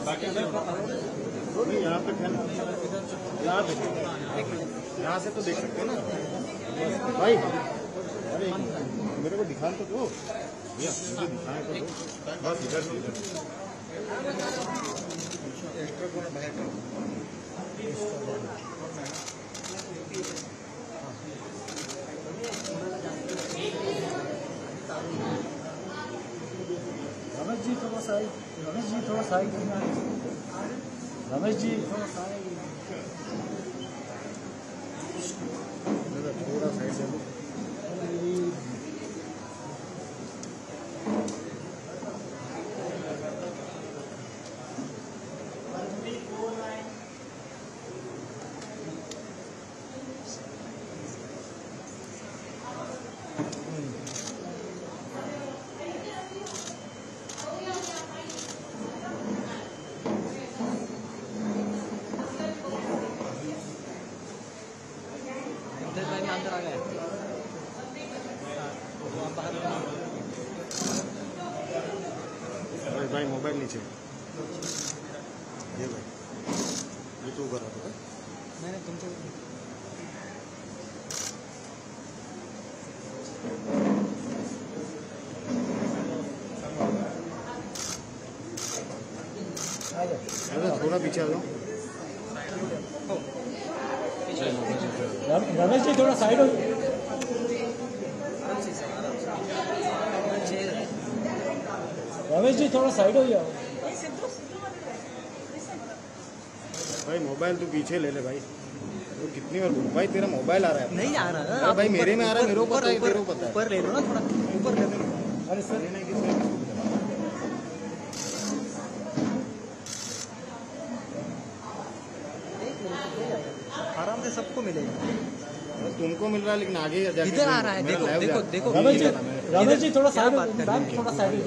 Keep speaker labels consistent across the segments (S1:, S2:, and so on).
S1: यहाँ तक है ना, यहाँ तक, यहाँ से तो देख सकते हैं ना भाई। अरे मेरे को दिखा तो दो भैया, मुझे दिखाएं तो दो बस। इधर से इधर
S2: रमेश जी थोड़ा साइड, रमेश जी थोड़ा साइड, रमेश जी थोड़ा साइड,
S1: थोड़ा साइड से लो।
S2: अंदर आ गए।
S1: भाई मोबाइल नीचे, ये भाई ये तू कर रहा था।
S2: मैंने तुमसे
S1: थोड़ा पीछे आ जाओ।
S2: रमेश जी थोड़ा साइड हो, रमेश जी थोड़ा साइड हो जाओ।
S1: भाई मोबाइल तू पीछे ले ले भाई, तो कितनी बार बोलूं भाई, तेरा मोबाइल आ रहा है।
S2: नहीं आ रहा है
S1: भाई, मेरे में आ रहा है, मेरे को पता है, तेरे को पता है।
S2: ऊपर ले लो ना, थोड़ा ऊपर ले लो। अरे सर आराम से सबको मिलेगा।
S1: तुमको मिल रहा है लेकिन आगे जाके
S2: इधर आ रहा है, देखो देखो देखो।
S1: रमेश
S2: जी थोड़ा साइड, थोड़ा साइड।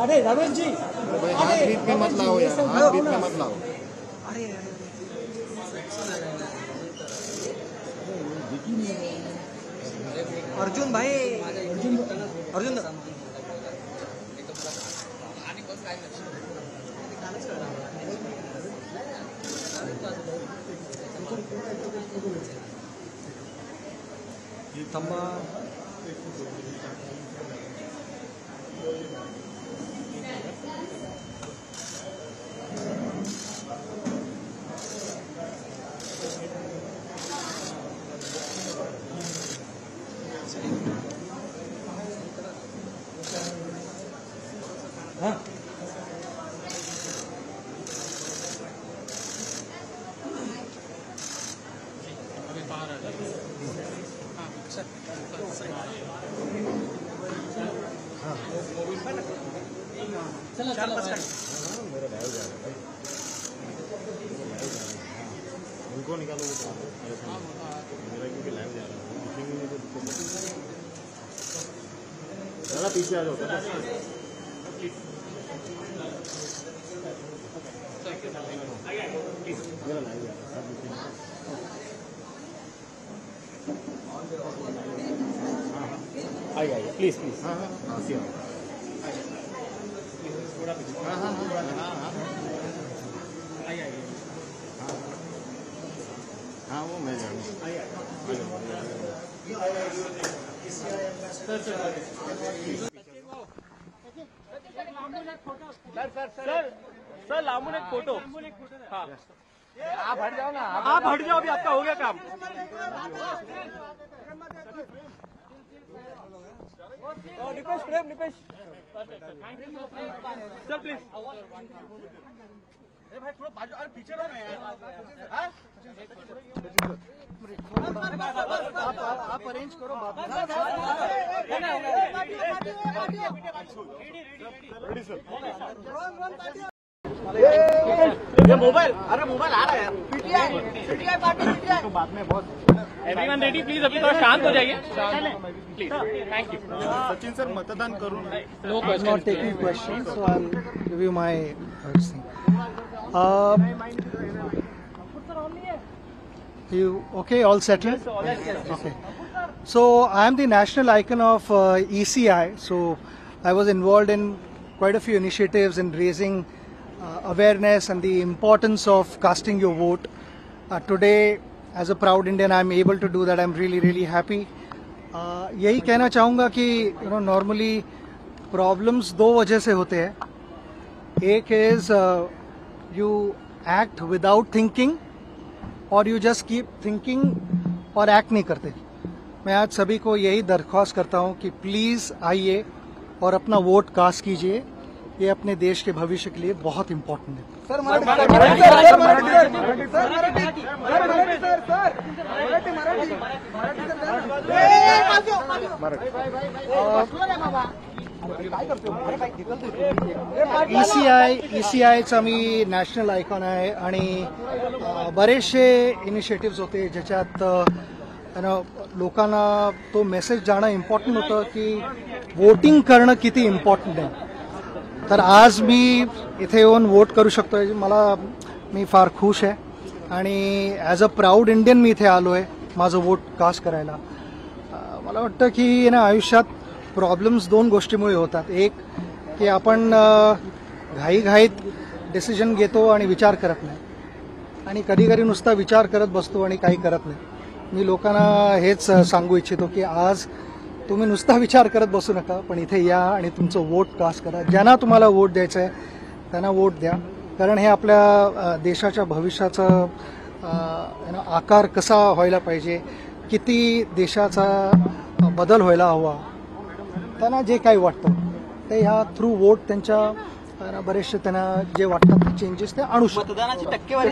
S2: अरे रमेश जी
S1: भाई, हाथ बीच में मत लाओ यार, हाथ बीच में मत लाओ।
S2: अरे अर्जुन भाई, अर्जुन तम्बा हाँ चलो चलो
S1: मेरा लाइव जा रहा है भाई, उनको निकालो मेरा, क्योंकि लाइव जा रहा है, दिखेंगे नहीं तो दिक्कत। ज़रा पीछे आ जाओ। मेरा लाइव जा रहा है,
S2: आइए आइए प्लीज प्लीज।
S1: हाँ हाँ हाँ सी हाँ हाँ हाँ हाँ
S2: आइए आइए।
S1: हाँ वो मैं जानूँ।
S3: सर लामून एक फोटो। हाँ आप हट जाओ ना, आप हट जाओ, अभी आपका हो गया काम। निपेश प्रेम, निपेश सर प्लीज। भाई थोड़ा बाजू, अरे पीछे रहो ना यार।
S2: आप अरेंज करो बात।
S3: ये मोबाइल, अरे मोबाइल आ रहा है यार। पीटीआई पार्टी, पीटीआई तो बाद में बहुत। एवरीवन रेडी प्लीज, अभी थोड़ा शांत हो जाइए please. Thank you.
S1: Sachin sir मतदान करूँ?
S2: No question. I'm not taking questions, so I'll give you my thing. You okay? All settled? Okay. So I am the national icon of ECI. So I was involved in quite a few initiatives in raising
S4: awareness and the importance of casting your vote. Today, as a proud Indian, I am able to do that. I am really, really happy. यही कहना चाहूँगा कि normally problems दो वजह से होते हैं. एक is you act without thinking और you just keep thinking और act नहीं करते. मैं आज सभी को यही दरख्वास्त करता हूँ कि प्लीज आइए और अपना वोट कास्ट कीजिए. ये अपने देश के भविष्य के लिए बहुत इम्पोर्टेंट है. ECIचा मी नॅशनल आयकॉन आहे आणि बरेचसे इनिशिएटिव्स होते ज्याच्यात लोकांना तो मेसेज जाणं इम्पॉर्टंट होतं की वोटिंग करणं किती इम्पॉर्टंट आहे. तर आज मी इथे येऊन वोट करू शकतोय. मी फार खुश आहे आणि ॲज अ प्राऊड इंडियन मी इथे आलो आहे माझं वोट कास्ट करायला. मला वाटतं की आयुष्यात प्रॉब्लेम्स दोन गोष्टीमुळे होतात. एक की आपण घाईघाईत डिसिजन घेतो आणि विचार करत नाही आणि कधी कधी नुसता विचार करत बसतो आणि काही करत नाही. मी लोकांना हेच सांगू इच्छितो की आज तुम्ही नुसता विचार करत बसू नका, पण इथे या आणि तुमचं वोट कास्ट करा. ज्यांना तुम्हाला वोट द्यायचं आहे त्यांना वोट द्या, कारण हे आपल्या देशाच्या भविष्याचा आकार कसा व्हायला पाहिजे, किती देशाचा बदल व्हायला हवा, त्यांना जे काही वाटतं ते ह्या थ्रू वोट त्यांच्या बरेचसे त्यांना जे वाटतात चेंजेस ते आणू शकतात.
S3: मतदानाची टक्केवारी